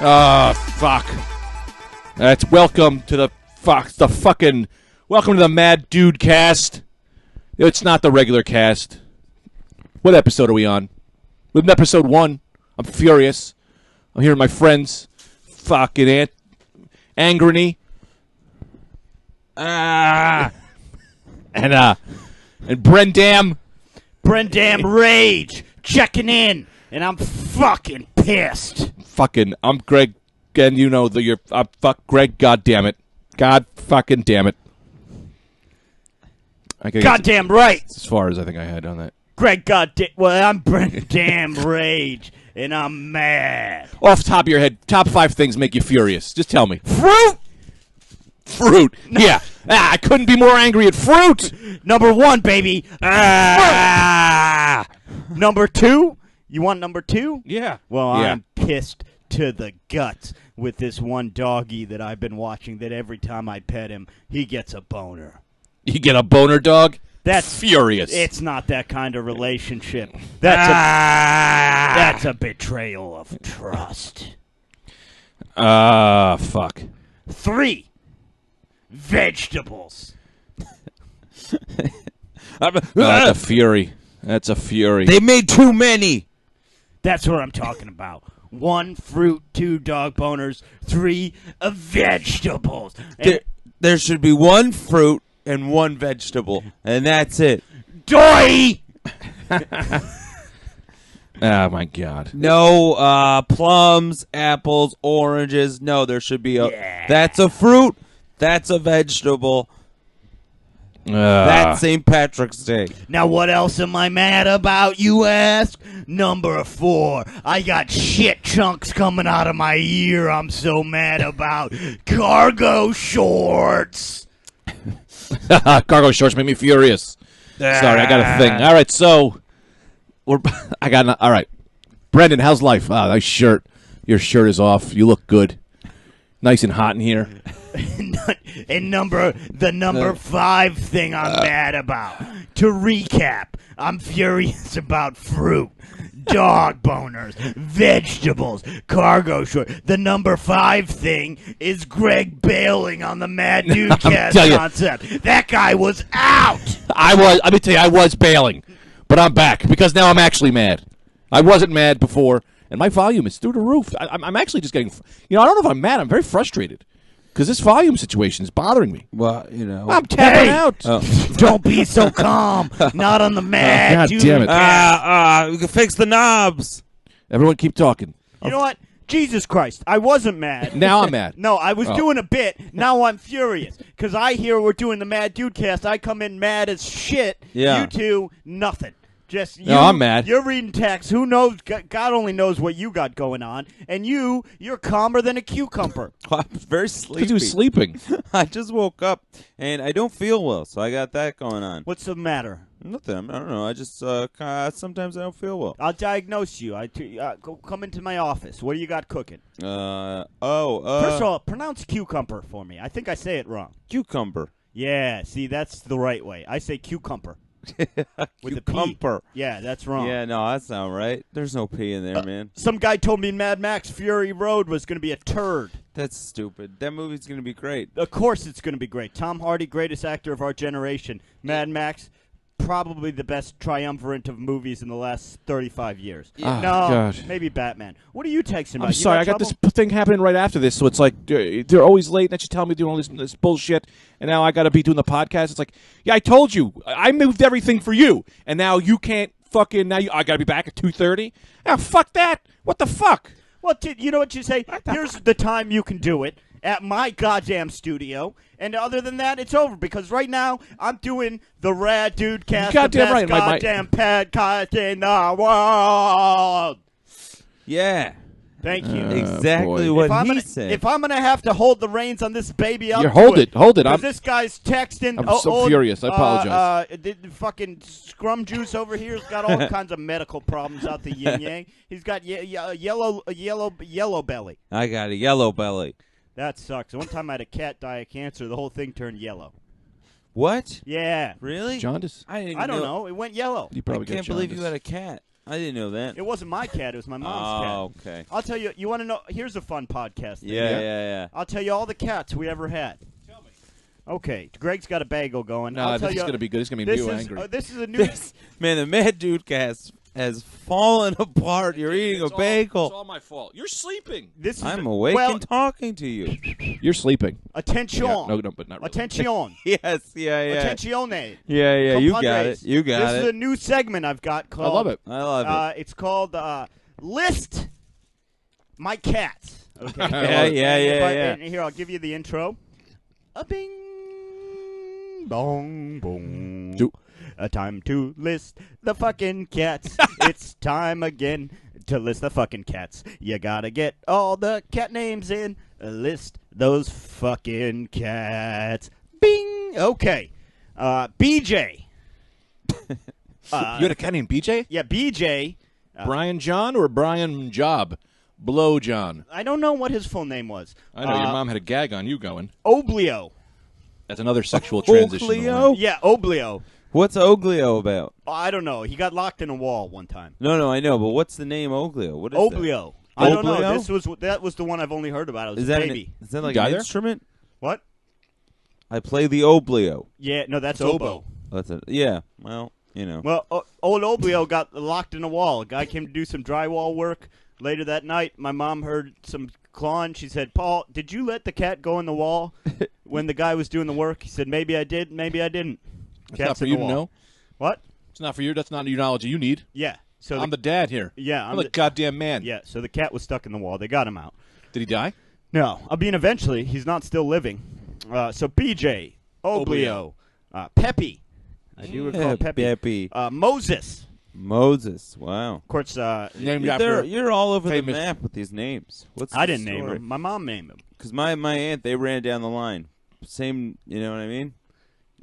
Fuck. That's welcome to the Mad Dudecast. It's not the regular cast. What episode are we on? We're in episode 1. I'm furious. I'm hearing my friends fucking Angrany. And Brendam Rage checking in, and I'm fucking pissed. I'm Greg, and you know fuck Greg. God damn it, God fucking damn it. Goddamn right. As far as I think I had on that. Greg, I'm Brendam Rage, and I'm mad. Off the top of your head, top 5 things make you furious. Just tell me. Fruit. No. Yeah. I couldn't be more angry at fruit. Number 1, baby. Number 2. You want number 2? Yeah. Well, yeah. I'm pissed to the guts with this one doggy that I've been watching that every time I pet him, he gets a boner. You get a boner, dog? That's furious. It's not that kind of relationship. That's a betrayal of trust. Fuck. 3. Vegetables. That's a fury. That's a fury. They made too many. That's what I'm talking about. 1 fruit, 2 dog boners, 3 vegetables. There should be 1 fruit and 1 vegetable, and that's it. Doy! Oh, my God. No plums, apples, oranges. No, there should be That's a fruit. That's a vegetable. That's St. Patrick's Day. Now, what else am I mad about, you ask? Number 4. I got shit chunks coming out of my ear I'm so mad about. Cargo shorts. Cargo shorts make me furious. Sorry, I got a thing. All right, so all right. Brendan, how's life? Nice shirt. Your shirt is off. You look good. Nice and hot in here. And number 5 thing I'm mad about. To recap, I'm furious about fruit, dog boners, vegetables, cargo short. The number 5 thing is Greg bailing on the Mad Dudecast concept. That guy was out. Let me tell you, I was bailing, but I'm back because now I'm actually mad. I wasn't mad before, and my volume is through the roof. I'm actually just getting, I don't know if I'm mad. I'm very frustrated. Because this volume situation is bothering me. Well, I'm tapping out. Don't be so calm. Not on the Mad God damn it. We can fix the knobs. Everyone keep talking. You know what? Jesus Christ. I wasn't mad. Now I'm mad. No, I was doing a bit. Now I'm furious. Because I hear we're doing the Mad Dudecast. I come in mad as shit. Yeah. You two, nothing. Just you. No, I'm mad. You're reading text. Who knows? God only knows what you got going on. And you're calmer than a cucumber. I'm very sleepy. Because he was sleeping. I just woke up, and I don't feel well, so I got that going on. What's the matter? Nothing. I don't know. I just sometimes I don't feel well. I'll diagnose you. Go come into my office. What do you got cooking? First of all, pronounce cucumber for me. I think I say it wrong. Cucumber. Yeah, see, that's the right way. I say cucumber. With Cucumber. a P. Yeah, that's wrong. Yeah, no, that's not right. There's no P in there, man. Some guy told me Mad Max Fury Road was going to be a turd. That's stupid. That movie's going to be great. Of course it's going to be great. Tom Hardy, greatest actor of our generation. Mad Max, probably the best triumvirate of movies in the last 35 years. Oh, God. Maybe Batman. What are you texting about? I'm sorry, I got this thing happening right after this, so it's like they're always late, and then you tell me doing all this bullshit, and now I got to be doing the podcast. It's like, yeah, I told you. I moved everything for you, and now you can't fucking, I got to be back at 2:30? Oh, fuck that. What the fuck? Well, you know what you say? Here's the time you can do it. At my goddamn studio, and other than that, it's over, because right now, I'm doing the Rad Dudecast, the best goddamn podcast in the world. Yeah. Thank you. Exactly what he said. If I'm going to have to hold the reins on this baby, I'll hold it. Because this guy's texting. I'm so furious. I apologize. The fucking scrum juice over here has got all kinds of medical problems out the yin yang. He's got yellow belly. I got a yellow belly. That sucks. One time I had a cat die of cancer. The whole thing turned yellow. What? Yeah. Really? Jaundice? I don't know. It went yellow. You probably I can't believe you had a cat. I didn't know that. It wasn't my cat. It was my mom's cat. Oh, okay. I'll tell you. You want to know? Here's a fun podcast thing. Yeah. I'll tell you all the cats we ever had. Tell me. Okay, Greg's got a bagel going. No, this is going to be good. It's going to be new angry. This is a new. Man, the Mad Dudecast has fallen apart. You're eating a bagel. It's all my fault. You're sleeping. I'm awake and talking to you. You're sleeping. Attention. Yeah, no, but not really. Attention. Yes, yeah. Attenzione. Yeah, you got Compadres. it. You got This it. is a new segment I've got called. I love it. I love it. It's called List My Cats. Okay. Yeah. And here, I'll give you the intro. A bing, bong, boom. A time to list the fucking cats. It's time again to list the fucking cats. You gotta get all the cat names in. List those fucking cats. Bing. Okay. BJ. You had a cat named BJ? Yeah, BJ. Brian John or Brian Job? Blow John. I don't know what his full name was. I know your mom had a gag on you going. Oblio. That's another sexual transition. Oglio? Yeah, Oblio. What's Oglio about? I don't know. He got locked in a wall one time. No, I know, but what's the name Oglio? What is Oblio. I don't know. Oblio? That was the one I've only heard about. It was Is a that baby. is that like You got an there? instrument? What? I play the oblio. Yeah, no, that's It's oboe. That's it. Yeah. Well, you know. Well, old Oblio got locked in a wall. A guy came to do some drywall work. Later that night, my mom heard some clawing. She said, "Paul, did you let the cat go in the wall when the guy was doing the work?" He said, "Maybe I did. Maybe I didn't." It's Cat's not for in you the to wall. know. What? It's not for you. That's not your knowledge you need. Yeah. So I'm the dad here. yeah, I'm the goddamn man. Yeah. So the cat was stuck in the wall. They got him out. Did he die? No, I mean eventually he's not still living. So BJ, Oblio, Peppy. I do recall Peppy. Moses. Moses. Wow. Of course, Named after You're all over the famous- map with these names. What's I the didn't name story? him. My mom named him. Because my aunt, they ran down the line. Same, you know what I mean?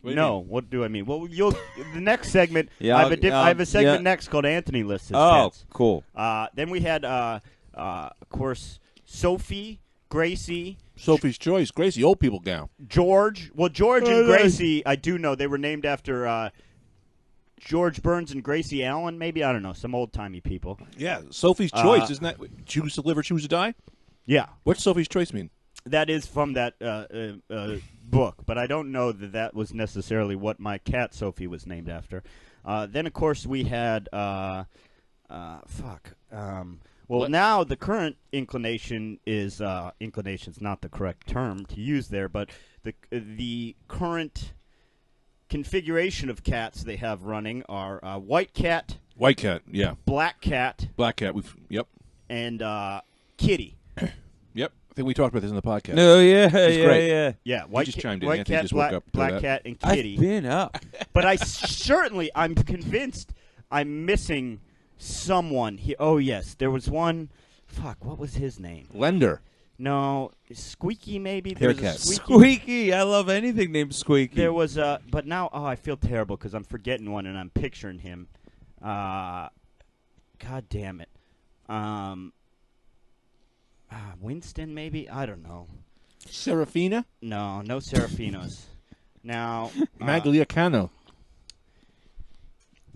What do you No, mean? what do I mean? Well, the next segment. Yeah, I have a segment yeah. next called Anthony Lists His Oh, Cats. cool. Then we had, of course, Sophie, Gracie, Sophie's Choice. Gracie, old people gown. George. Well, George and Gracie, I do know they were named after George Burns and Gracie Allen. Maybe, I don't know, some old timey people. Yeah, Sophie's Choice. Isn't that choose to live or choose to die? Yeah, What's Sophie's Choice mean? that is from that book, but I don't know that was necessarily what my cat Sophie was named after. Then, of course, we had well, now the current inclination is inclination's not the correct term to use there, but the current configuration of cats they have running are white cat, White cat. Yeah. black cat, Black cat. Yep. and kitty. Yep. I think we talked about this in the podcast. No, yeah, great. Yeah, white just chimed in. white Anthony cat, just woke black, up to black that. cat, and I've kitty. been up. But I'm convinced I'm missing someone here. Oh, yes. There was one. Fuck, what was his name? Lender. No, Squeaky maybe? There was a Haircat. Squeaky. I love anything named Squeaky. There was a. But now, I feel terrible because I'm forgetting one and I'm picturing him. God damn it. Winston maybe? I don't know. Serafina. No Serafinos. Now. Magliacano.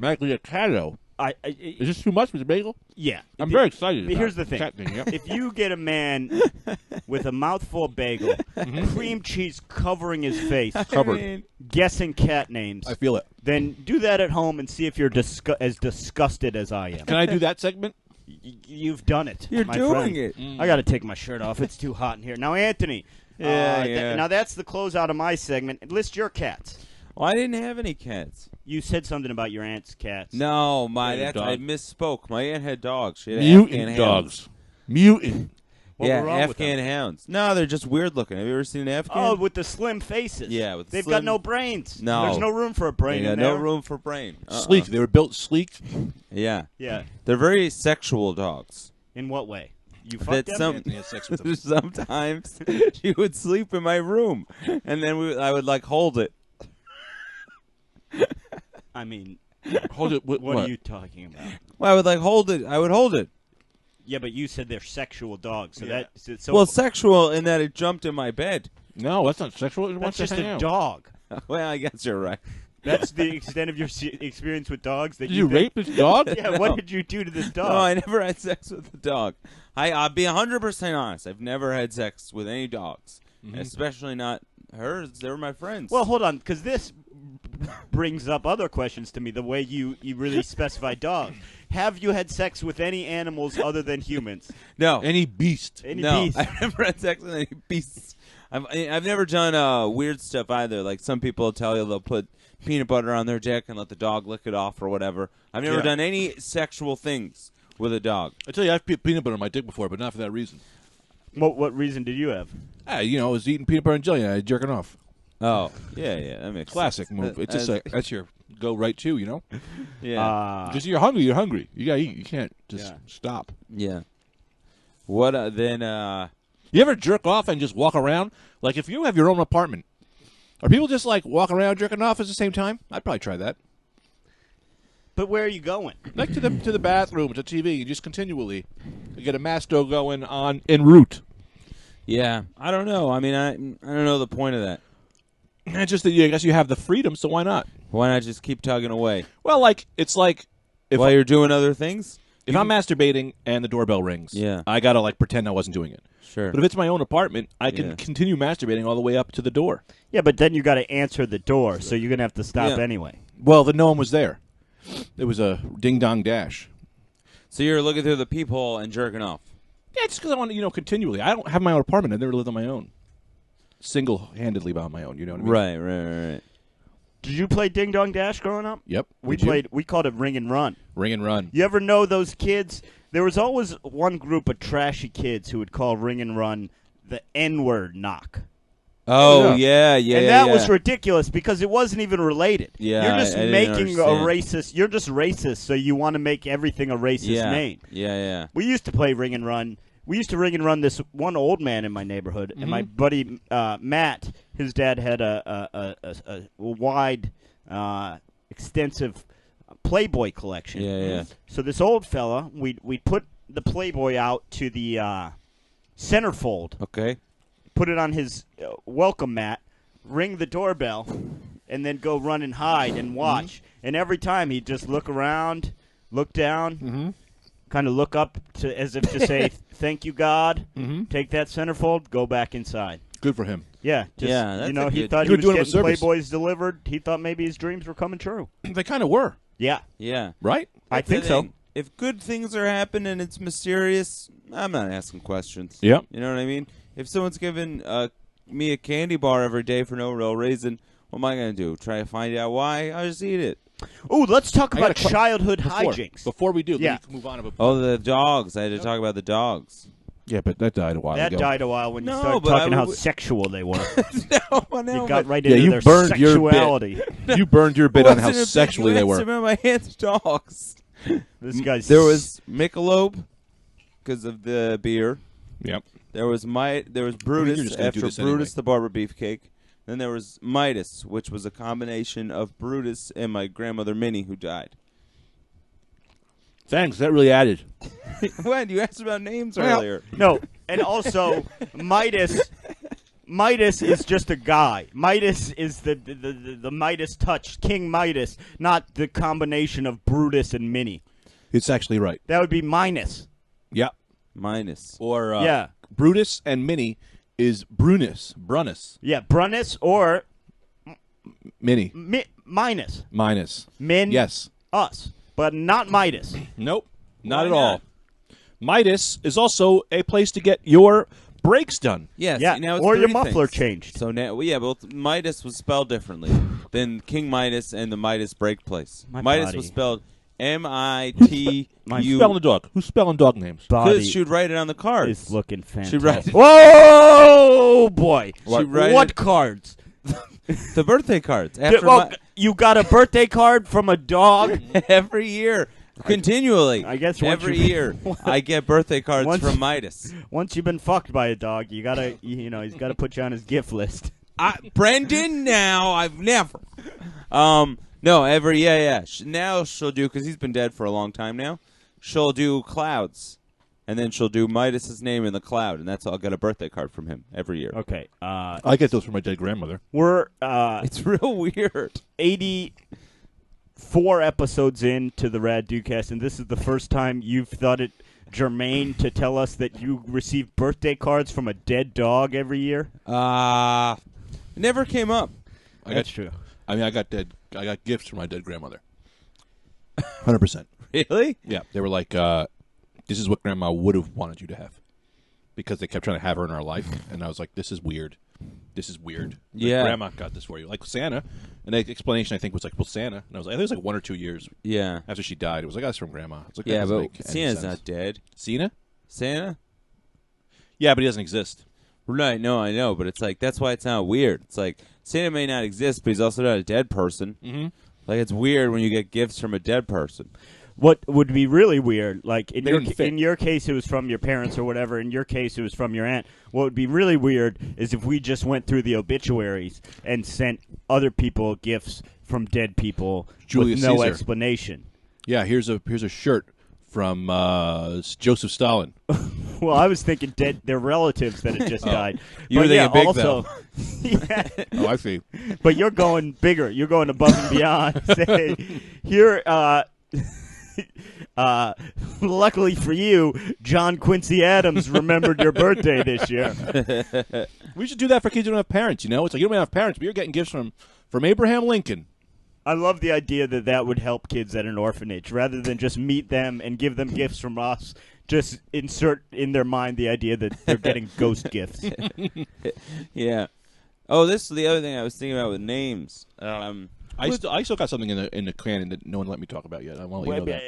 Magliacano. Is this too much, Mr. Bagel? Yeah. I'm very excited. But here's about the thing. cat yep. If you get a man with a mouthful of bagel, cream cheese covering his face, Covered. guessing cat names, I feel it. then do that at home and see if you're as disgusted as I am. Can I do that segment? You've done it. You're my doing friend. it. I got to take my shirt off. It's too hot in here. Now, Anthony. Yeah. Now, that's the closeout of my segment. List your cats. Well, I didn't have any cats. You said something about your aunt's cats. No, Yeah, I dog. misspoke. My aunt had dogs. She had Mutant Afghan dogs. hounds. Mutant. What Yeah, were wrong with Afghan them? hounds. No, they're just weird looking. Have you ever seen an Afghan? Oh, with the slim faces. Yeah, with the They've slim- got no brains. No. There's no room for a brain They got in there. no room for brain. Sleek. They were built sleek. Yeah. Yeah. They're very sexual dogs. In what way? You That fucked them? some- Anthony had sex with them. Sometimes she would sleep in my room, and then I would like hold it. I mean, Hold it. what are you talking about? Well, I would like hold it. I would hold it. Yeah, but you said they're sexual dogs, so Yeah. so Well, sexual in that it jumped in my bed. No, that's not sexual. It that's wants just to hang a out. dog. Well, I guess you're right. That's the extent of your experience with dogs. That Did you think- rape this dog? Yeah. No. What did you do to this dog? No, I never had sex with a dog. I'll be 100% honest. I've never had sex with any dogs, especially not hers. They were my friends. Well, hold on, because this brings up other questions to me. The way you really specify dogs. Have you had sex with any animals other than humans? no, Any beast. Any no, beasts? I've never had sex with any beasts. I've never done weird stuff either. Like some people tell you they'll put peanut butter on their dick and let the dog lick it off or whatever. I've never done any sexual things with a dog. I tell you, I've put peanut butter on my dick before, but not for that reason. What reason did you have? I was eating peanut butter and jelly and I was jerking off. Oh, yeah, that makes Classic sense. move. It's just like, that's your go right to, yeah, Just you're hungry, you're hungry. You gotta eat. You can't just stop. yeah. What then? You ever jerk off and just walk around? Like if you have your own apartment, are people just like walking around jerking off at the same time? I'd probably try that. But where are you going? Like to the bathroom, to TV, you just continually get a masto going on en route. Yeah, I don't know. I mean, I don't know the point of that. It's just that I guess you have the freedom, so why not? Why not just keep tugging away Well, it's like if while you're doing other things? if I'm masturbating and the doorbell rings, Yeah. I gotta like pretend I wasn't doing it. Sure. But if it's my own apartment, I can Yeah. continue masturbating all the way up to the door. Yeah, but then you got to answer the door, so you're gonna have to stop Yeah. anyway. Well, then no one was there. It was a ding dong dash. So you're looking through the peephole and jerking off. Yeah, just because I want to, continually. I don't have my own apartment. I've never lived on my own, single-handedly by my own. You know what I mean? Right. Did you play Ding Dong Dash growing up? Yep. We Did you? played. We called it Ring and Run. Ring and Run. You ever know those kids? There was always one group of trashy kids who would call Ring and Run the N-word knock. Oh Yeah. yeah. And that was ridiculous because it wasn't even related. Yeah, You're just I didn't making a understand. racist. You're just racist, so you want to make everything a racist name. Yeah. We used to play Ring and Run. We used to ring and run this one old man in my neighborhood, and my buddy Matt, his dad had a wide, extensive Playboy collection. Yeah. So this old fella, we'd put the Playboy out to the centerfold, Okay. put it on his welcome mat, ring the doorbell, and then go run and hide and watch. And every time he'd just look around, look down, kind of look up to as if to say, "Thank you, God." Take that centerfold, go back inside. Good for him. Yeah, just, Yeah, that's a he good- thought You he were was doing him a getting service. Playboys delivered. He thought maybe his dreams were coming true. They kind of were, Yeah, Yeah. right? I That's the think so. thing. If good things are happening and it's mysterious, I'm not asking questions. Yep. You know what I mean? If someone's giving me a candy bar every day for no real reason, what am I going to do? Try to find out why? I'll just eat it. Ooh, let's talk I got about a que- childhood hijinks. Before we do, Yeah. let me move on. Oh, the dogs. I had to talk about the dogs. Yeah, but that died a while That ago. died a while when you No, started but I talking how would- sexual they were. no, You got right Yeah, into you their burned your bit. sexuality. You burned your bit on how Wasn't a big sexually they were. ransom in my hands, dogs. This guy's There was Michelob because of the beer. Yep. There was You're Brutus just gonna do after this Brutus anyway. the Barber Beefcake. Then there was Midas, which was a combination of Brutus and my grandmother Minnie, who died. Thanks. That really added. When you asked about names Well, earlier. No, and also Midas. Midas is just a guy. Midas is the Midas touch, King Midas, not the combination of Brutus and Minnie. It's actually right. That would be Minus. Yeah. Minus. Or Yeah. Brutus and Minnie is Brunus. Yeah, Brunus or Minnie. Minus. Minus. Min. Yes. Us, but not Midas. Nope. Not Why at not? all. Midas is also a place to get your brakes done. Yes. Yeah, now it's or your three muffler things. changed. So now, well, yeah, but Midas was spelled differently than King Midas and the Midas Brake Place. My Midas body. was spelled M-I-T-U. Who's spelling the dog? Who's spelling dog names? Because she would write it on the cards. is looking She write fantastic. Whoa, boy! She write What it- cards? the birthday cards. After Well, you got a birthday card from a dog. every year, continually. I guess once every you- year I get birthday cards Once- from Midas. Once you've been fucked by a dog, you gotta, he's gotta put you on his gift list. Brendan, now I've never. No, every yeah. Now she'll do because he's been dead for a long time now. She'll do clouds, and then she'll do Midas's name in the cloud, and that's I'll get a birthday card from him every year. Okay. I get those from my dead grandmother. We're It's real weird. 84 episodes into the Rad Dudecast, and this is the first time you've thought it germane to tell us that you receive birthday cards from a dead dog every year. It never came up. That's true. I mean, I got gifts from my dead grandmother. 100%. Really? Yeah, they were like, "This is what Grandma would have wanted you to have," because they kept trying to have her in our life, and I was like, "This is weird. This is weird." Like, Yeah. Grandma got this for you, like Santa. And the explanation I think was like, "Well, Santa," and I was like, "I think it was like 1 or 2 years Yeah. after she died." It was like, "That's from Grandma." It's like, that Yeah, doesn't but make any Santa's sense. not dead. Santa? Santa? Yeah, but he doesn't exist. Right, no, I know, but it's like, that's why it's not weird. It's like, Santa may not exist, but he's also not a dead person. Mm-hmm. Like, it's weird when you get gifts from a dead person. What would be really weird, like They didn't fit. in your case, it was from your parents or whatever. In your case, it was from your aunt. What would be really weird is if we just went through the obituaries and sent other people gifts from dead people Julius with no Caesar. explanation. Yeah, here's a shirt from Joseph Stalin. Well, I was thinking their relatives that had just died. You were But yeah, thinking big, also, yeah, Oh, I see. but you're going bigger. You're going above and beyond. Say, here, luckily for you, John Quincy Adams remembered your birthday this year. We should do that for kids who don't have parents. You know, it's like you don't have parents, but you're getting gifts from Abraham Lincoln. I love the idea that would help kids at an orphanage. Rather than just meet them and give them gifts from us, just insert in their mind the idea that they're getting ghost gifts. Yeah. Oh, this is the other thing I was thinking about with names. I still got something in the canon that no one let me talk about yet. I want to let you know that.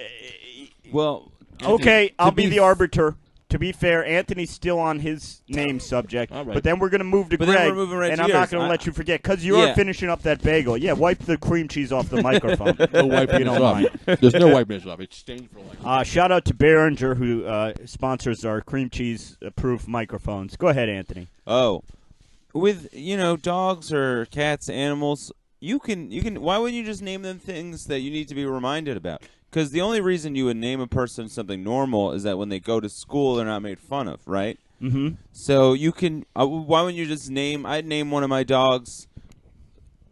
Well, Okay, I'll be be the arbiter. To be fair, Anthony's still on his name subject, All right. but then we're going to move to But then Greg, we're moving right and to I'm not yours. going to I- let you forget, because you're Yeah. finishing up that bagel. Yeah, wipe the cream cheese off the microphone. No wiping You this don't off. mind. There's no wiping this off. It's stained for life. Shout out to Behringer, who sponsors our cream cheese-proof microphones. Go ahead, Anthony. oh, with dogs or cats, animals, you can. Why wouldn't you just name them things that you need to be reminded about? Because the only reason you would name a person something normal is that when they go to school, they're not made fun of, right? Mm-hmm. So you can. Why wouldn't you just name? I'd name one of my dogs.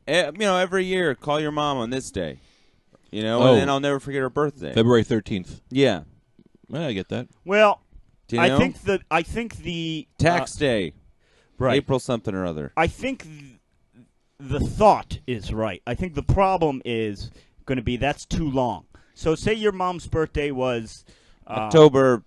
Every year, call your mom on this day. Oh. And then I'll never forget her birthday. February 13th. Yeah. Well, I get that. Well, Do you know? I think the Tax day. right. April something or other. I think the thought is right. I think the problem is going to be that's too long. So say your mom's birthday was October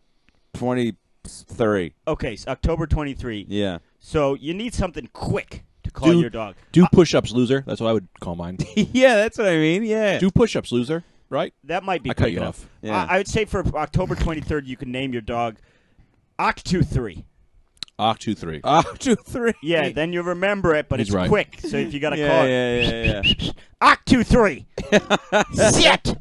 23. Okay, so October 23. Yeah. So you need something quick to call Do- your dog. Do push-ups, loser. That's what I would call mine. Yeah, that's what I mean. Yeah. Do push-ups, loser. Right? That might be I cut quick you enough. off. Yeah. I would say for October 23rd, you can name your dog Octu 3. Octu 3. 2, 3. Yeah, then you remember it, but He's it's right. quick. So if you got to Yeah, call it, yeah. Octu 3. Sit.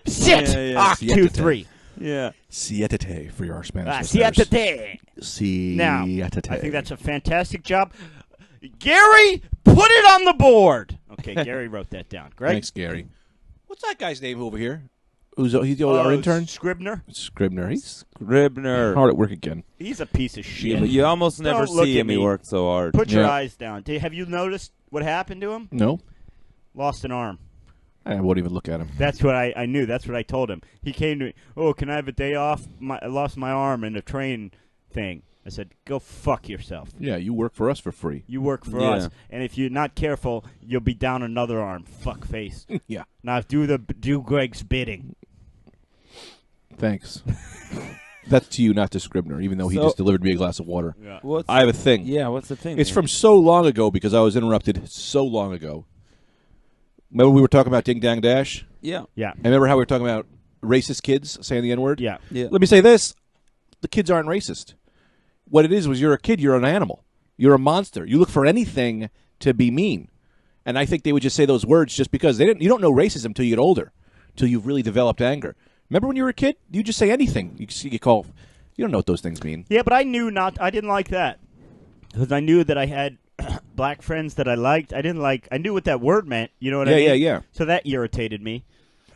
Sit. Yeah, yeah. Octu 3. Yeah. Siete for your Spanish listeners. Siete. Now, Siete. I think that's a fantastic job. Gary, put it on the board. Okay, Gary wrote that down. Greg? Thanks, Gary. What's that guy's name over here? He's our intern? Scribner. Scribner. He's Scribner. hard at work again. He's a piece of shit. Yeah, but you almost never Don't look see at him. He me. works so hard. Put your Yeah. eyes down. Have you noticed what happened to him? No? Lost an arm. I won't even look at him. That's what I knew. That's what I told him. He came to me. Oh, can I have a day off? I lost my arm in a train thing. I said, go fuck yourself. Yeah, you work for us for free. You work for Yeah. us, and if you're not careful, you'll be down another arm. Fuck face. Yeah. Now do Greg's bidding. Thanks. That's to you, not to Scribner, even though he So- just delivered me a glass of water. Yeah. What's I have a thing. Yeah, what's the thing? It's man? from so long ago because I was interrupted so long ago. Remember we were talking about Ding Dang Dash? Yeah. Yeah. And remember how we were talking about racist kids saying the N-word? Yeah. Yeah. Let me say this. The kids aren't racist. What it is was you're a kid, you're an animal. You're a monster. You look for anything to be mean. And I think they would just say those words just because you don't know racism until you get older, until you've really developed anger. Remember when you were a kid? You just say anything. You don't know what those things mean. Yeah, but I didn't like that. Because I knew that I had black friends that I liked. I knew what that word meant. You know what I mean? Yeah. So that irritated me.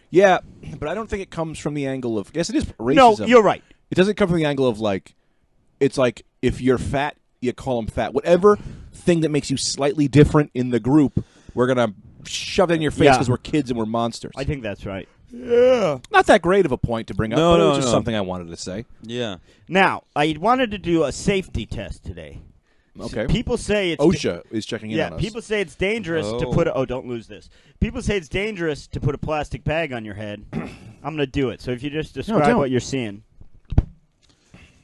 Yeah, but I don't think it comes from the angle of, yes, it is racism. No, you're right. It doesn't come from the angle of like, it's like if you're fat, you call them fat. Whatever thing that makes you slightly different in the group, we're gonna shove it in your face because we're kids and we're monsters. I think that's right. Yeah, not that great of a point to bring up, but it was just something I wanted to say. Yeah. Now, I wanted to do a safety test today. Okay. People say it's OSHA is checking in on us. People say it's dangerous to put. Don't lose this. People say it's dangerous to put a plastic bag on your head. I'm going to do it. So if you just describe what you're seeing.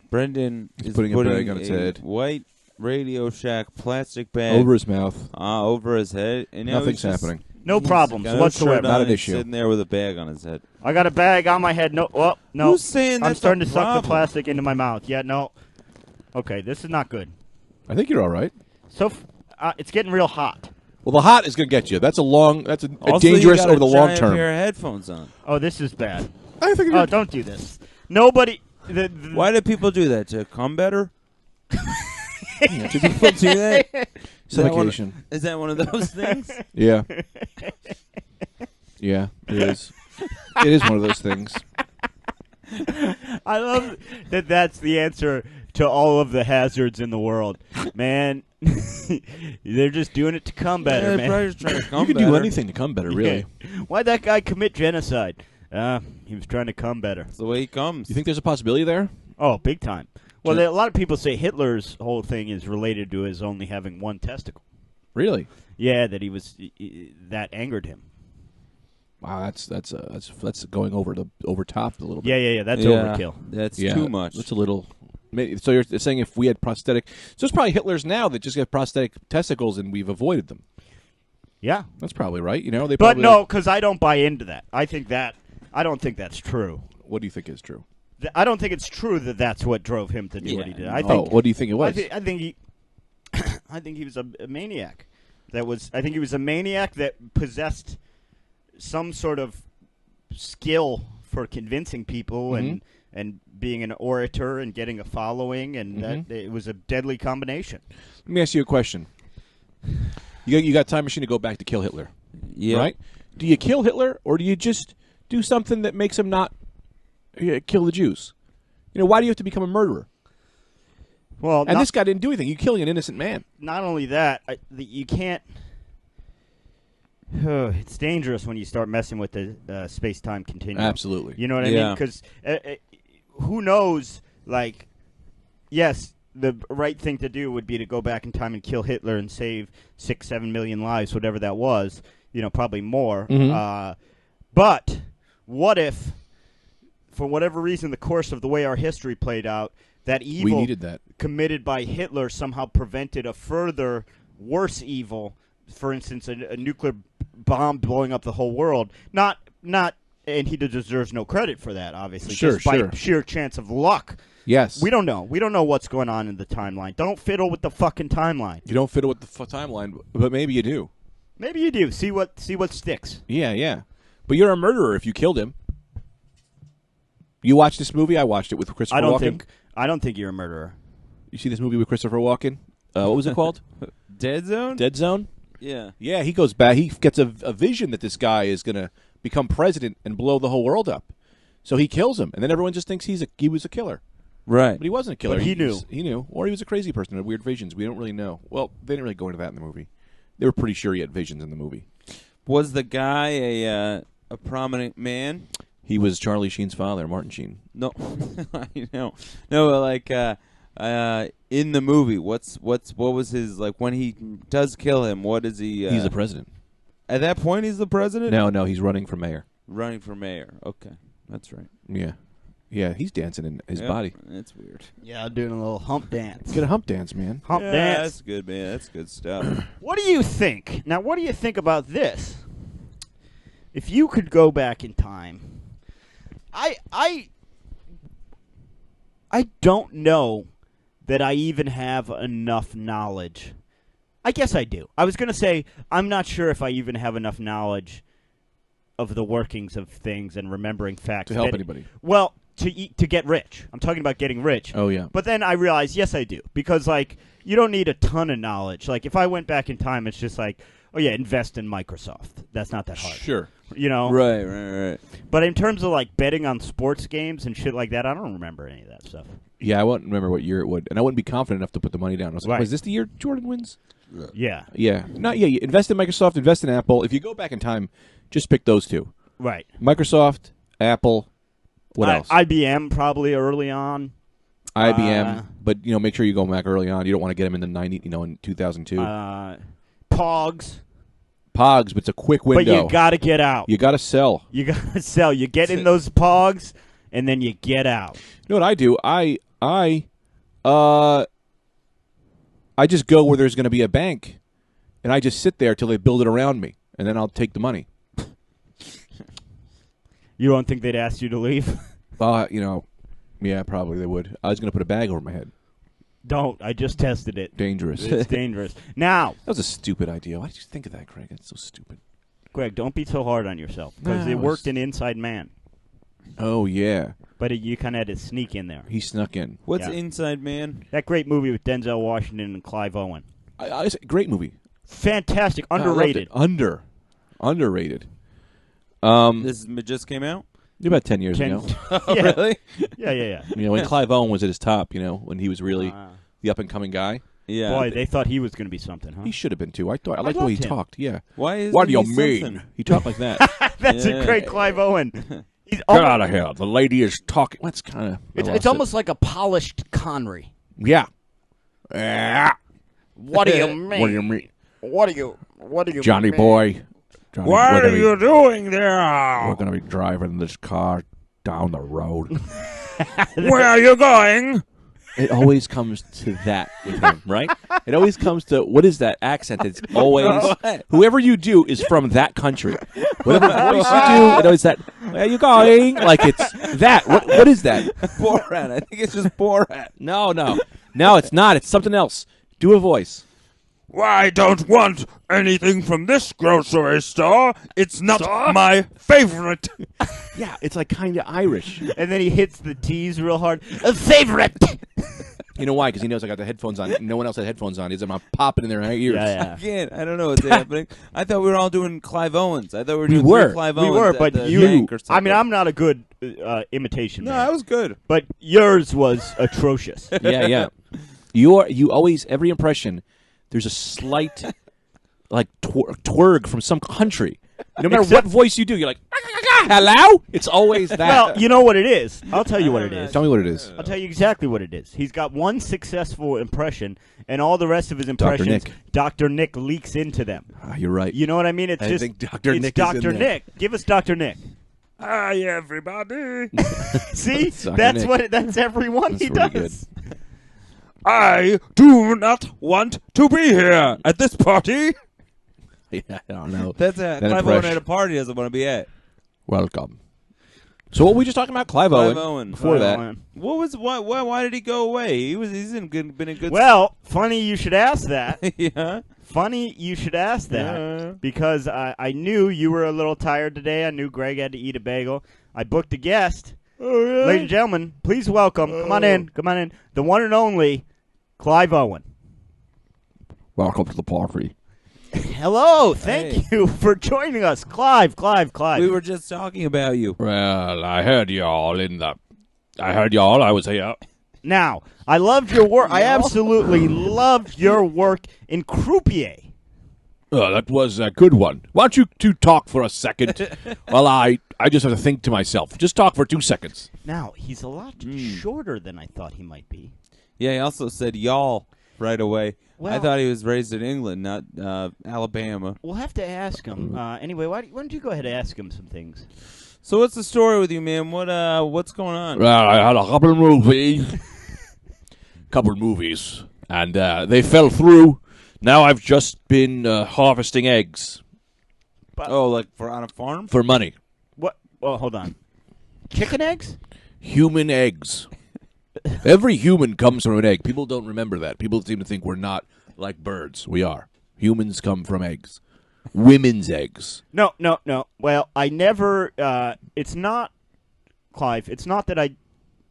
Brendan is putting a bag on his head. White Radio Shack plastic bag over his mouth, over his head, and nothing's happening. No problems whatsoever. Not an issue. Sitting there with a bag on his head. I got a bag on my head. No. Who's saying I'm starting to suck the plastic into my mouth. Yeah. No. Okay. This is not good. I think you're all right. So it's getting real hot. Well, the hot is going to get you. That's a also, dangerous over the long giant term. Pair of headphones on. Oh, this is bad. I think. Don't do this. Nobody. Why do people do that? To come better? Do people do that? Vacation. Is that one of those things? Yeah. Yeah, it is. It is one of those things. I love that that's the answer to all of the hazards in the world. Man, they're just doing it to come better, man. Probably just trying to come You could better. do anything to come better, really. Yeah. Why'd that guy commit genocide? He was trying to come better. That's the way he comes. You think there's a possibility there? Oh, big time. Well, a lot of people say Hitler's whole thing is related to his only having one testicle. Really? Yeah, that that angered him. Wow, that's going over top a little bit. Yeah. That's overkill. That's too much. That's a little. So you're saying if we had prosthetic, so it's probably Hitler's now that just get prosthetic testicles and we've avoided them. Yeah, that's probably right. But no, because I don't buy into that. I don't think that's true. What do you think is true? I don't think it's true that that's what drove him to do what he did. I think. What do you think it was? I think he was a maniac. I think he was a maniac that possessed some sort of skill for convincing people and being an orator and getting a following, and that it was a deadly combination. Let me ask you a question. You got a time machine to go back to kill Hitler. Yeah. Right? Do you kill Hitler, or do you just do something that makes him not kill the Jews? Why do you have to become a murderer? Well, and this guy didn't do anything. You're killing an innocent man. Not only that, you can't. It's dangerous when you start messing with the space-time continuum. Absolutely. You know what I mean? Because who knows? Like, yes, the right thing to do would be to go back in time and kill Hitler and save 6-7 million lives, whatever that was. Probably more. But what if, for whatever reason, the course of the way our history played out, that evil we needed that. committed by Hitler somehow prevented a further worse evil? For instance, a nuclear bomb blowing up the whole world. Not, and he deserves no credit for that, obviously. Just by sheer chance of luck. Yes. We don't know. We don't know what's going on in the timeline. Don't fiddle with the fucking timeline. You don't fiddle with the timeline, but maybe you do. Maybe you do. See what sticks. Yeah. But you're a murderer if you killed him. You watched this movie? I watched it with Christopher Walken. I don't think you're a murderer. You see this movie with Christopher Walken? What was it called? Dead Zone? Dead Zone? Yeah. Yeah, he goes back. He gets a vision that this guy is going to become president and blow the whole world up. So he kills him, and then everyone just thinks he was a killer. Right. But he wasn't a killer. But he knew. He knew. Or he was a crazy person who had weird visions. We don't really know. Well, they didn't really go into that in the movie. They were pretty sure he had visions in the movie. Was the guy a prominent man? He was Charlie Sheen's father, Martin Sheen. No. No, like in the movie, what was his, like, when he does kill him, what is he? He's the president. At that point, he's the president? No, he's running for mayor. Running for mayor. Okay. That's right. Yeah, he's dancing in his body. That's weird. Yeah, doing a little hump dance. Get a hump dance, man. Hump dance. That's good, man. That's good stuff. What do you think? Now, what do you think about this? If you could go back in time, I don't know that I even have enough knowledge. I guess I do. I was going to say I'm not sure if I even have enough knowledge of the workings of things and remembering facts to help anybody. Well, to get rich. I'm talking about getting rich. Oh yeah. But then I realized, yes, I do, because like you don't need a ton of knowledge. Like if I went back in time, it's just like, oh yeah, invest in Microsoft. That's not that hard. Sure. you know. Right. But in terms of like betting on sports games and shit like that, I don't remember any of that stuff. Yeah, I won't remember what year it would, and I wouldn't be confident enough to put the money down. I was like, Right. "Was this the year Jordan wins?" Yeah. Yeah, you invest in Microsoft, invest in Apple. If you go back in time, just pick those two: Right. Microsoft, Apple. What else? IBM probably early on. IBM, but make sure you go back early on. You don't want to get them in the in 2002. Pogs. Pogs, but it's a quick window. But you got to get out. You got to sell. You got to sell. You get in those Pogs, and then you get out. You know what I do? I just go where there's going to be a bank, and I just sit there till they build it around me, and then I'll take the money. You don't think they'd ask you to leave? Yeah, probably they would. I was going to put a bag over my head. Don't. I just tested it. Dangerous. It's dangerous. Now. That was a stupid idea. Why did you think of that, Craig? That's so stupid. Greg, don't be so hard on yourself, because it worked in Inside Man. Oh, yeah. But you kind of had to sneak in there. He snuck in. What's Inside Man? That great movie with Denzel Washington and Clive Owen. Great movie. Fantastic. Underrated. Underrated. This just came out? About 10 years ago. Yeah. Really? Yeah. When Clive Owen was at his top, when he was really the up-and-coming guy. Yeah. Boy, they thought he was going to be something, huh? He should have been, too. I liked the way he talked, yeah. What do you mean? He talked like that. That's a great Clive Owen. Get out of here. The lady is talking. That's kind of... It's almost like a polished Connery. Yeah. What do you mean? What do you mean? What do you Johnny mean? boy. Johnny, what are you doing there? We're going to be driving this car down the road. Where are you going? It always comes to that with him, right? It always comes to, what is that accent? It's always, whoever you do is from that country. Whatever voice you do, it always that, where are you going? Like it's that. What is that? Borat. I think it's just Borat. No, it's not. It's something else. Do a voice. I don't want anything from this grocery store. It's not my favorite. Yeah, it's like kind of Irish. And then he hits the T's real hard. A favorite. You know why? Because he knows I got the headphones on. No one else had headphones on. He's I'm popping in their ears. Yeah. I don't know what's happening. I thought we were all doing Clive Owens. I thought we were doing were. Clive Owens. We were, but you. I mean, I'm not a good imitation No, man. that was good. But yours was atrocious. Yeah. You always, every impression, there's a slight like twerg from some country. No matter what voice you do, you're like, hello? It's always that. Well, you know what it is. I'll tell you what it is. Tell me what it is. I'll tell you exactly what it is. He's got one successful impression, and all the rest of his impressions, Dr. Nick leaks into them. You're right. You know what I mean? It's I just think Dr. it's Nick is Dr. in there. Nick. Give us Dr. Nick. Hi, everybody. See? Dr. Nick. That's everyone That's he really does. I do not want to be here at this party. Yeah, I don't know. That's That Clive Owen impression. at a party doesn't want to be at. Welcome. So what were we just talking about? Clive Owen. Before Clive that. Owen. What was why did he go away? He's been in good. Well, funny you should ask that. Yeah. Funny you should ask that because I knew you were a little tired today. I knew Greg had to eat a bagel. I booked a guest. Oh, really? Ladies and gentlemen, please welcome. Come on in. The one and only Clive Owen. Welcome to the party. Hello. Thank you for joining us. Clive. We were just talking about you. Well, I heard y'all. I was here. Now, I loved your work. I absolutely loved your work in croupier. Oh, that was a good one. Why don't you two talk for a second? Well, I just have to think to myself. Just talk for 2 seconds. Now, he's a lot shorter than I thought he might be. Yeah, he also said y'all right away. Well, I thought he was raised in England, not Alabama. We'll have to ask him. Anyway, why don't you go ahead and ask him some things? So what's the story with you, man? What's going on? Well, I had a couple of movies, and they fell through. Now I've just been harvesting eggs Like on a farm? for money. What? Well, hold on. Chicken eggs? Human eggs. Every human comes from an egg. People don't remember that. People seem to think we're not like birds. We are. Humans come from eggs. Women's eggs. No. Well, I never. It's not, Clive. It's not that I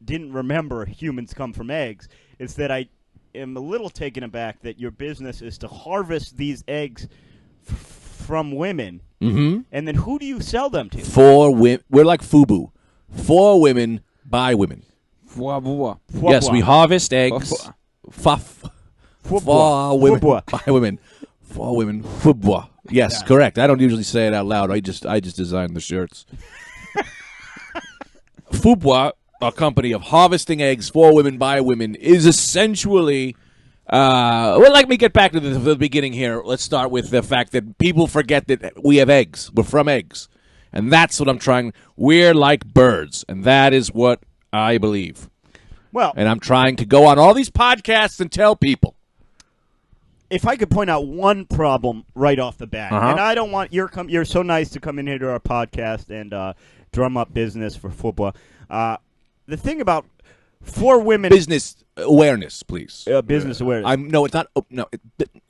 didn't remember humans come from eggs. It's that I am a little taken aback that your business is to harvest these eggs from women. Mm-hmm. And then who do you sell them to? For women. We're like FUBU. For women, by women. Yes, we harvest eggs. For women, by women. For women, FUBU. Yes, correct. I don't usually say it out loud. I just designed the shirts. FUBU, a company of harvesting eggs for women by women, is essentially. Well, let me get back to the beginning here. Let's start with the fact that people forget that we have eggs. We're from eggs. And that's what I'm trying. We're like birds. And that is what I believe. Well, and I'm trying to go on all these podcasts and tell people. If I could point out one problem right off the bat, Uh-huh. and I don't want you're so nice to come in here to our podcast and drum up business for football. The thing about for women, Business awareness, please. business awareness. It's not.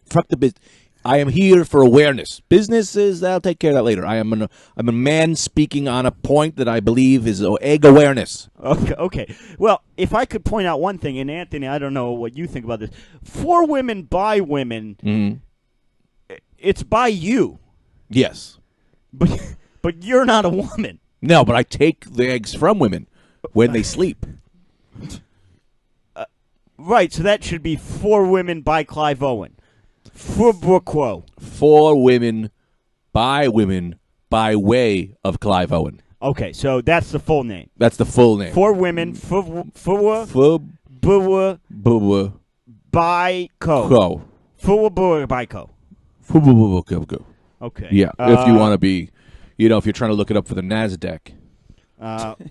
Fuck the business. I am here for awareness. Businesses, I'll take care of that later. I'm a man speaking on a point that I believe is egg awareness. Okay. Well, if I could point out one thing, and Anthony, I don't know what you think about this. For women, by women, it's by you. Yes. But you're not a woman. No, but I take the eggs from women when they sleep. Right, so that should be For Women by Clive Owen. For Quo. For women, by way of Clive Owen. Okay, so that's the full name. That's the full name. For Women, for Bubba by Co. Co. For by Co. Go. Okay. Yeah, if you want to be, if you're trying to look it up for the NASDAQ.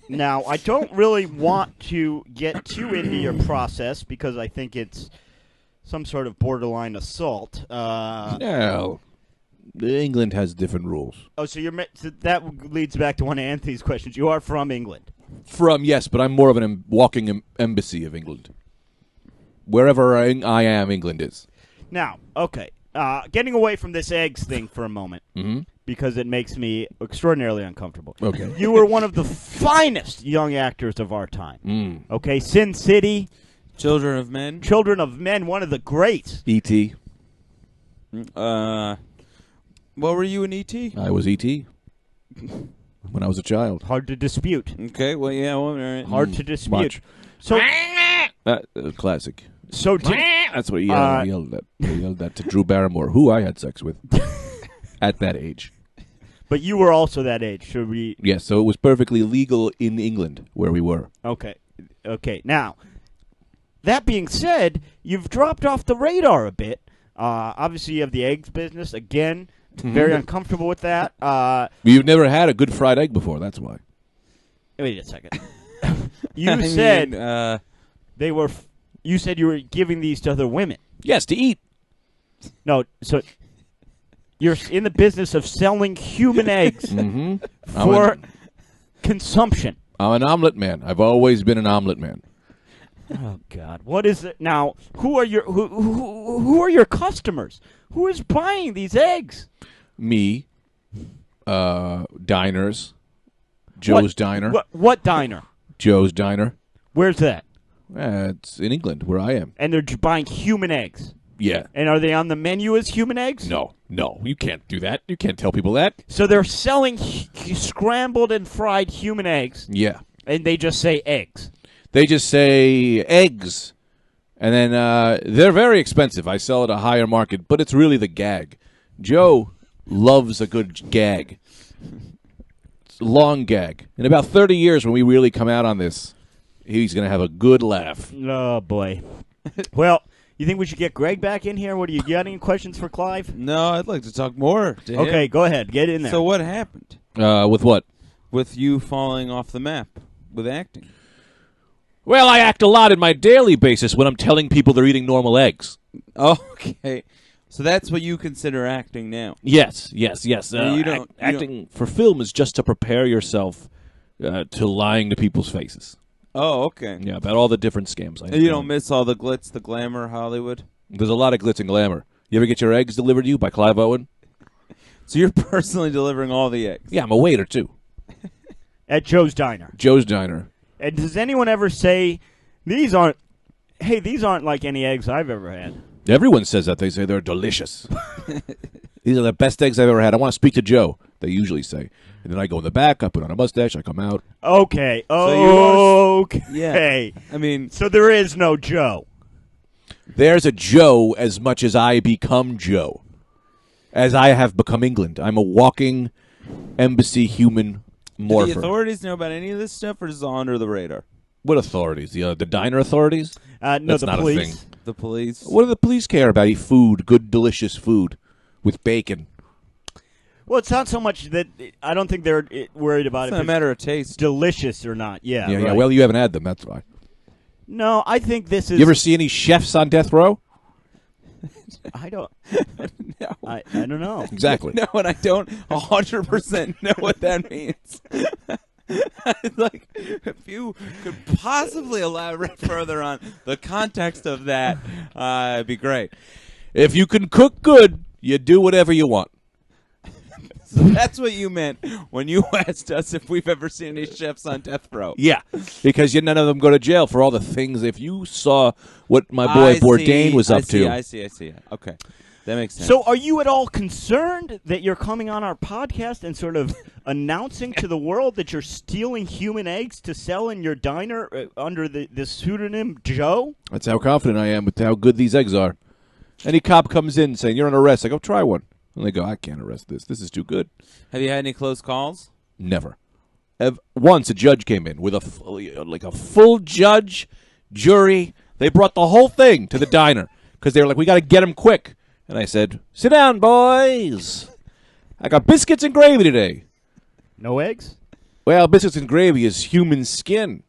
Now, I don't really want to get too into your process because I think it's some sort of borderline assault. No. England has different rules. Oh, so so that leads back to one of Anthony's questions. You are from England. Yes, but I'm more of an walking embassy of England. Wherever I am, England is. Now, okay, getting away from this eggs thing for a moment, because it makes me extraordinarily uncomfortable. Okay. You were one of the finest young actors of our time. Okay, Sin City. Children of Men, one of the greats. E.T. What were you in E.T.? I was E.T. when I was a child. Hard to dispute. Okay, well, yeah, well, all right. Hard to dispute. Much. So, classic. So that's what he yelled at. He yelled that to Drew Barrymore, who I had sex with at that age. But you were also that age. Should we? Yes, so it was perfectly legal in England where we were. Okay. Now, that being said, you've dropped off the radar a bit. Obviously, you have the eggs business. Again, very uncomfortable with that. You've never had a good fried egg before, that's why. Wait a second. You said they were... You said you were giving these to other women. Yes, to eat. No, so you're in the business of selling human eggs for consumption. I'm an omelet man. I've always been an omelet man. Oh God! What is it now? Who are your customers? Who is buying these eggs? Me, diners, Joe's Diner. What diner? Joe's Diner. Where's that? It's in England, where I am. And they're buying human eggs. Yeah. And are they on the menu as human eggs? No, you can't do that. You can't tell people that. So they're selling scrambled and fried human eggs. Yeah. And they just say eggs. They just say eggs. And then they're very expensive. I sell at a higher market, but it's really the gag. Joe loves a good gag. It's a long gag. In about 30 years, when we really come out on this, he's going to have a good laugh. Oh, boy. Well, you think we should get Greg back in here? What do you got? Any questions for Clive? No, I'd like to talk more to him. Okay, go ahead. Get in there. So what happened? With what? With you falling off the map with acting. Well, I act a lot in my daily basis when I'm telling people they're eating normal eggs. Okay. So that's what you consider acting now? Yes. Acting for film is just to prepare yourself to lying to people's faces. Oh, okay. Yeah, about all the different scams. You don't miss all the glitz, the glamour, Hollywood? There's a lot of glitz and glamour. You ever get your eggs delivered to you by Clive Owen? So you're personally delivering all the eggs? Yeah, I'm a waiter, too. At Joe's Diner? Joe's Diner. And does anyone ever say, these aren't like any eggs I've ever had? Everyone says that. They say they're delicious. These are the best eggs I've ever had. I want to speak to Joe, they usually say. And then I go in the back, I put on a mustache, I come out. Okay. So Okay. I mean, So there is no Joe. There's a Joe as much as I become Joe. As I have become England. I'm a walking embassy human morpher. do the authorities know about any of this stuff, or is it all under the radar? What authorities? The diner authorities? No, That's the not police. a thing. The police? What do the police care about? Eat food, good, delicious food with bacon. Well, it's not so much that I don't think they're worried about It's if not a it's matter of taste. delicious or not. Yeah. Yeah, right. well, you haven't had them, that's why. No, I think this is. You ever see any chefs on death row? I don't. No. I don't know. Exactly. No, and I don't 100% know what that means. Like, if you could possibly elaborate further on the context of that, it'd be great. If you can cook good, you do whatever you want. So that's what you meant when you asked us if we've ever seen any chefs on death row. Yeah, because none of them go to jail for all the things. If you saw what my boy I Bourdain see, was up to. I see. Okay. That makes sense. So, are you at all concerned that you're coming on our podcast and sort of announcing to the world that you're stealing human eggs to sell in your diner under the pseudonym Joe? That's how confident I am with how good these eggs are. Any cop comes in saying, you're on arrest. I go, try one. And they go, I can't arrest this. This is too good. Have you had any close calls? Never. Once a judge came in with a full judge, jury. They brought the whole thing to the diner because they were like, we got to get him quick. And I said, sit down, boys. I got biscuits and gravy today. No eggs? Well, biscuits and gravy is human skin.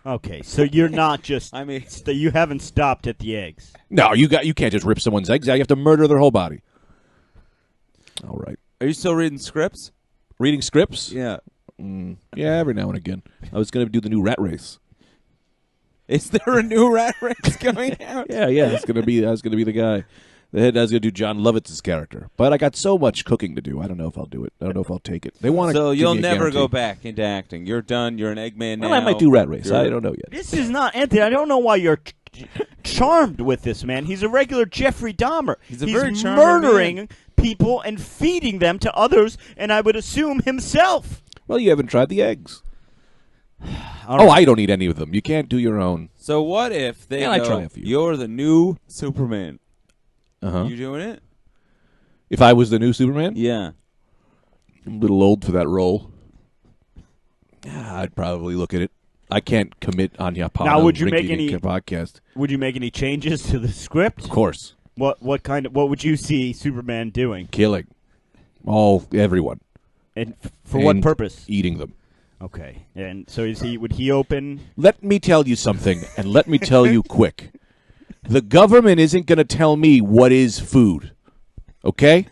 Okay, so you're not just. I mean, you haven't stopped at the eggs. No, you can't just rip someone's eggs out. You have to murder their whole body. All right. are you still reading scripts? Reading scripts? Yeah. Yeah, every now and again. I was going to do the new Rat Race. Is there a new Rat Race coming out? Yeah. I was going to be the guy. I was going to do John Lovitz's character, but I got so much cooking to do. I don't know if I'll do it. I don't know if I'll take it. They want to. So you'll never go back into acting. You're done. You're an Eggman now. Well, I might do Rat Race. I don't know yet. This is not Anthony. I don't know why you're charmed with this man. He's a regular Jeffrey Dahmer. He's a very charming murdering man. people and feeding them to others, and I would assume himself. Well, you haven't tried the eggs. All right. I don't eat any of them. You can't do your own. So what if they Yeah, I go, try a few. you're the new Superman? Uh-huh. You doing it? If I was the new Superman, Yeah. I'm a little old for that role. Yeah, I'd probably look at it. I can't commit on Yapana. Now, would you make any- podcast? Would you make any changes to the script? Of course, What would you see Superman doing, killing everyone, and for what And purpose? eating them. Okay, and so would he open? Let me tell you something, and let me tell you quick. The government isn't going to tell me what is food, okay?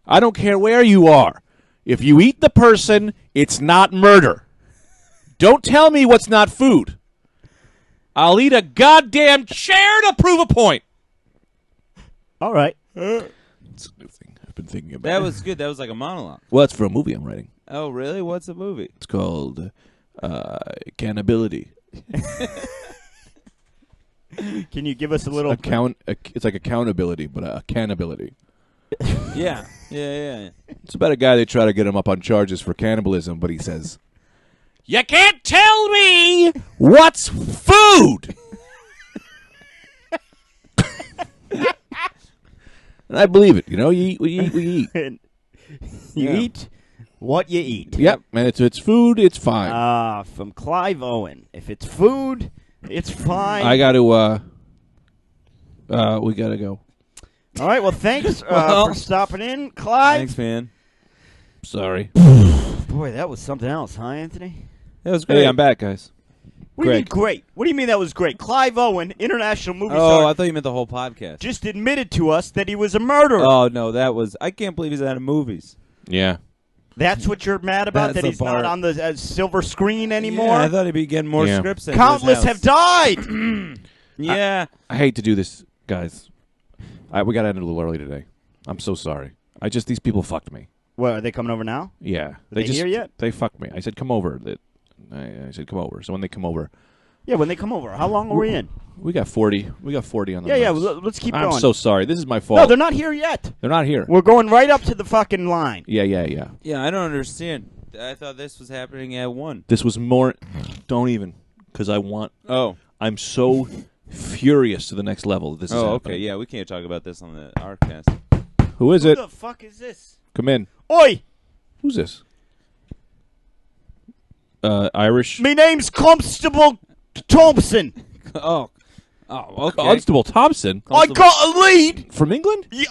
I don't care where you are. If you eat the person, it's not murder. Don't tell me what's not food. I'll eat a goddamn chair to prove a point. All right. It's a new thing I've been thinking about. That was good. That was like a monologue. Well, it's for a movie I'm writing. Oh, really? What's the movie? It's called Cannability. Can you give us a little? It's like accountability, but cannability. Yeah. Yeah. It's about a guy they try to get him up on charges for cannibalism, but he says, "You can't tell me what's food." And I believe it. You know, you eat what you eat. What you eat. You Yeah. eat what you eat. Yep, and it's food. It's fine. From Clive Owen. If it's food, it's fine. I got to. We got to go. All right. Well, thanks Well, for stopping in, Clive. Thanks, man. Sorry. Boy, that was something else, huh, Anthony? That was great. Hey, I'm back, guys. What do you mean Greg. great? What do you mean that was great? Clive Owen, international movie Oh, star, I thought you meant the whole podcast. just admitted to us that he was a murderer. Oh, no, that was... I can't believe he's out of movies. Yeah. That's what you're mad about? That's That the he's part. not on the silver screen anymore? Yeah, I thought he'd be getting more Yeah. scripts in Countless his have house. died. Yeah. I hate to do this, guys. We got to end it a little early today. I'm so sorry. These people fucked me. What, are they coming over now? Yeah. They here yet? They fucked me. I said, come over. I said, come over. So when they come over, Yeah, when they come over. How long are we in? We got 40. We got 40 on the Yeah, notes. let's keep I'm going. so sorry. This is my fault. No, they're not here yet. They're not here. We're going right up to the fucking line. Yeah. Yeah, I don't understand. I thought this was happening at 1. This was more. Don't even, because I want. Oh. I'm so furious to the next level. This is Oh, happening. okay. Yeah, we can't talk about this on the Arcast. Who is it? Who the fuck is this? Come in. Oi! Who's this? Irish. Me name's Constable Thompson. Oh, okay. Constable Thompson I got a lead. from England. Yeah,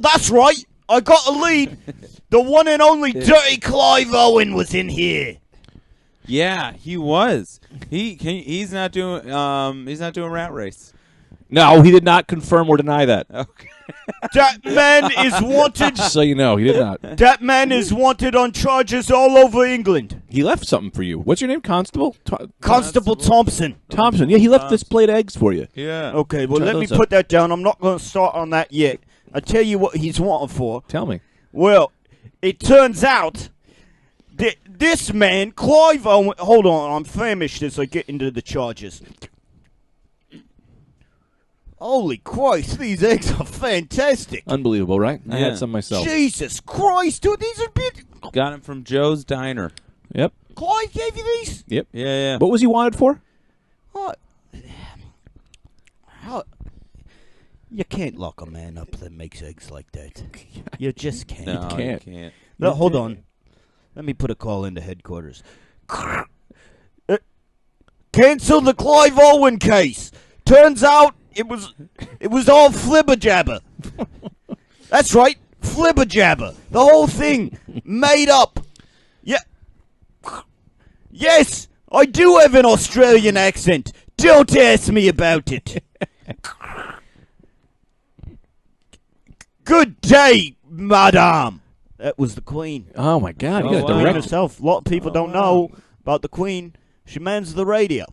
that's right. I got a lead. The one and only Dirty Clive Owen was in here. Yeah, he was. He's not doing Rat Race. No, he did not confirm or deny that. Okay. That man is wanted. Just so you know, he did not. That man is wanted on charges all over England. He left something for you. What's your name? Constable Constable Thompson. Thompson. Yeah, he left this plate of eggs for you. Yeah. Okay, well, Try let me those up. put that down. I'm not going to start on that yet. I'll tell you what he's wanted for. Tell me. Well, it turns out that this man, Clive Owen... Hold on, I'm famished as I get into the charges. Holy Christ, these eggs are fantastic. Unbelievable, right? I Yeah. had some myself. Jesus Christ, dude, these are big... Got him from Joe's Diner. Yep. Clive gave you these? Yep. Yeah. What was he wanted for? What? How... You can't lock a man up that makes eggs like that. You just can't. No, can't. you can't. No, hold on. Let me put a call into headquarters. Cancel the Clive Owen case. Turns out it was all flibberjabber. That's right, flibberjabber. The whole thing made up. Yeah. Yes, I do have an Australian accent. Don't ask me about it. Good day, madame. That was the Queen. Oh my God! Oh, You got wow. a Queen direct. herself. A lot of people don't know about the Queen. She mans the radio.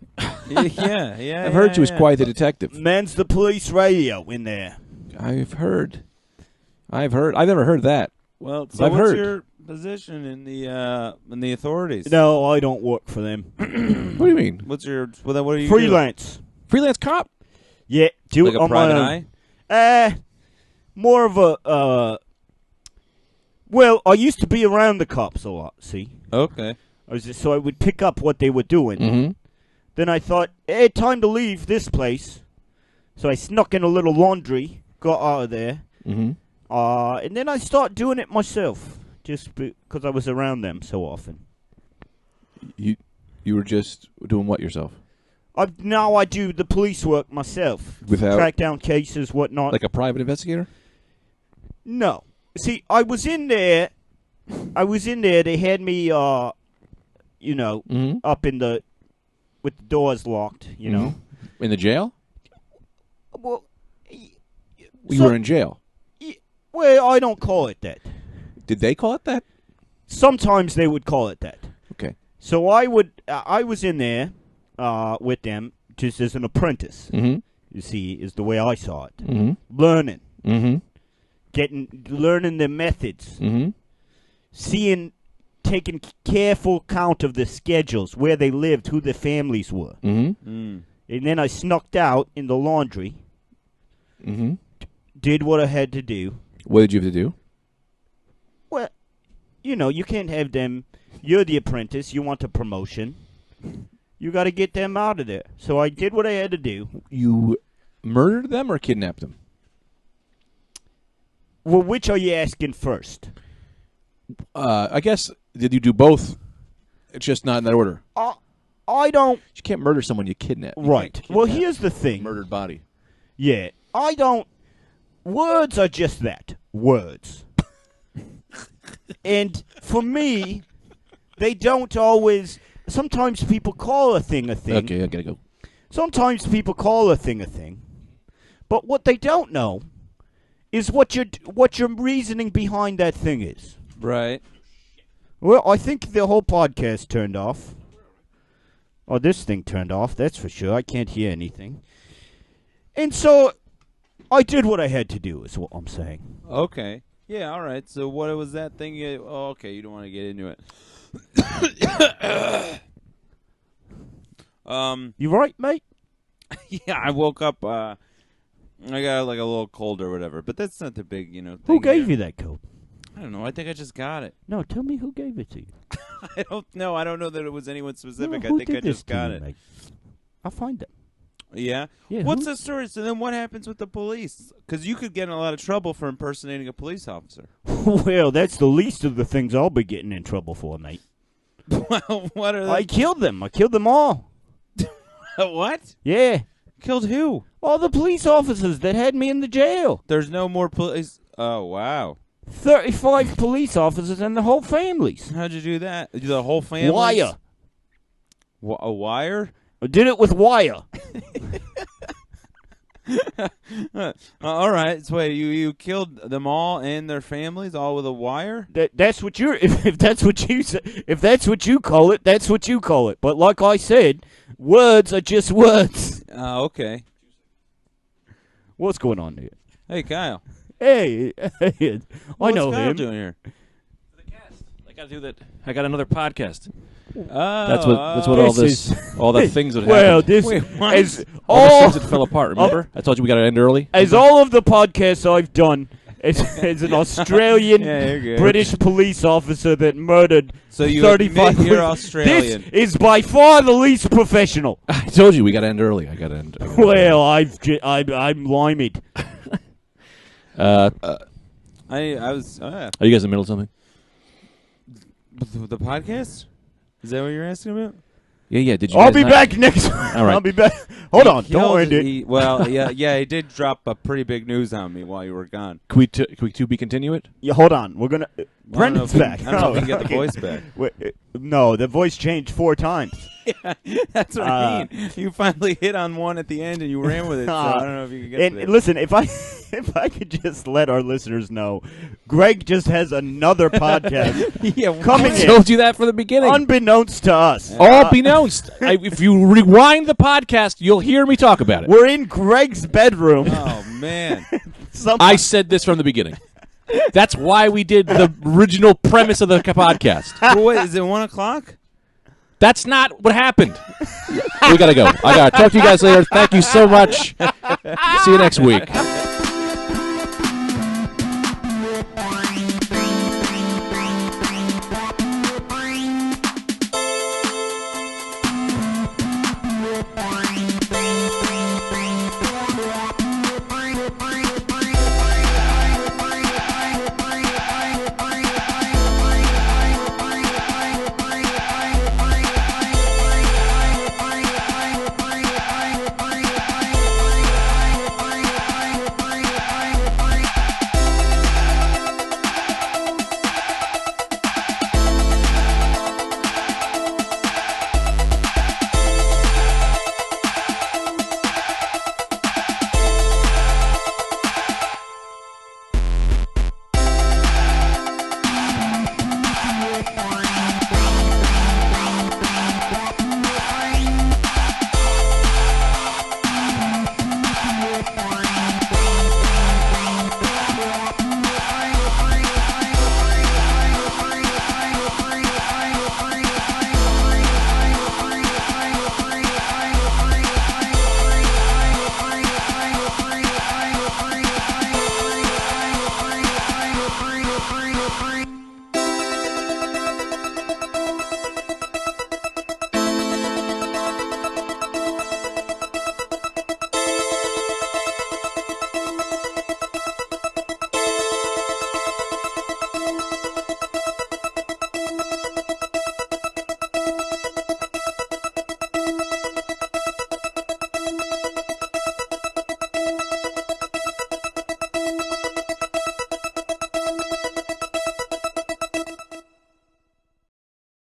yeah. I've heard she was quite the detective. Mans the police radio in there. I've heard. I've never heard that. Well, so I've what's heard. your position in the authorities? No, I don't work for them. What do you mean? What's your what are you Freelance. Freelance cop? Yeah, do doing? it Like a on private my eye? own. More of a. Well, I used to be around the cops a lot. See, Okay. so I would pick up what they were doing. Mm-hmm. Then I thought, hey, time to leave this place. So I snuck in a little laundry, got out of there, Mm-hmm. and then I started doing it myself, just because I was around them so often. You were just doing what yourself? Now I do the police work myself, Without track down cases, whatnot. like a private investigator? No, see, I was in there. They had me, Mm-hmm. up in the with the doors locked. You know. In the jail? Well, You were in jail. Well, I don't call it that. Did they call it that? Sometimes they would call it that. Okay. So I was in there with them just as an apprentice. Mm-hmm. You see, is the way I saw it. Mm-hmm. Learning, Mm-hmm. learning their methods, Mm-hmm. taking careful count of the schedules, where they lived, who their families were, Mm-hmm. and then I snuck out in the laundry, Mm-hmm. did what I had to do. What did you have to do? Well, you can't have them. You're the apprentice. You want a promotion. You got to get them out of there. So I did what I had to do. You murdered them or kidnapped them? Well, which are you asking first? I guess, did you do both? It's just not in that order. I don't. You can't murder someone you kidnap. You Right. can't Well, kidnap here's the thing. murdered body. Yeah, I don't. Words are just that. Words. And for me, they don't always. Sometimes people call a thing a thing. Okay, I gotta go. Sometimes people call a thing a thing. But what they don't know is what your reasoning behind that thing is. Right. Well, I think the whole podcast turned off. Oh, this thing turned off, that's for sure. I can't hear anything. And so I did what I had to do, is what I'm saying. Okay. Yeah, all right. So what was that thing? Okay, you don't want to get into it. You right, mate? Yeah, I woke up. I got like a little cold or whatever, but that's not the big, thing. Who gave you that coat? I don't know. I think I just got it. No, tell me who gave it to you. I don't know. I don't know that it was anyone specific. No, I who think I did this just to got you, it. mate? I'll find it. Yeah? Yeah, What's who- the story? So then what happens with the police? Because you could get in a lot of trouble for impersonating a police officer. Well, that's the least of the things I'll be getting in trouble for, mate. Well, what are I killed them. I killed them all. What? Yeah. Killed who? All the police officers that had me in the jail. There's no more police. Oh, wow. 35 police officers and the whole families. How'd you do that? The whole family? Wire. A wire? I did it with wire. All right. So wait, you killed them all and their families all with a wire? That's what you're. If that's what you say, if that's what you call it, that's what you call it. But like I said, words are just words. Okay. What's going on here? Hey, Kyle. Hey, I know What's Kyle him. doing here? I got to do that. I got another podcast. Oh, That's what all This all the things that Well, happened. this Wait, what? as All the all things that fell apart. Remember? I told you we got to end early. as all of the podcasts I've done as an Australian Yeah, you're good. British police officer that murdered So you 35 admit you're police- Australian. This is by far the least professional. I told you we got to end early. I got to end. Well, I'm limeed. I was Are you guys in the middle of something? the podcast? Is that what you're asking about? Yeah. Did you? I'll guys be not- back next week. All right. I'll be back. Hold on. Killed- Don't end it. He did drop a pretty big news on me while you were gone. Can we to be continue it? Yeah, hold on. We're going to... I don't know Brendan's if we- back. I don't know if we can get the Okay. voice back. Wait, no, the voice changed 4 times. That's what I mean. You finally hit on one at the end and you ran with it. So I don't know if you can get And to that. listen, if I could just let our listeners know, Greg just has another podcast Yeah, coming I in, told you that from the beginning. unbeknownst to us. All beknownst. If you rewind the podcast, you'll hear me talk about it. We're in Greg's bedroom. Oh man. I said this from the beginning. That's why we did the original premise of the podcast. Well, wait, is it 1 o'clock? That's not what happened. We gotta go. I gotta talk to you guys later. Thank you so much. See you next week.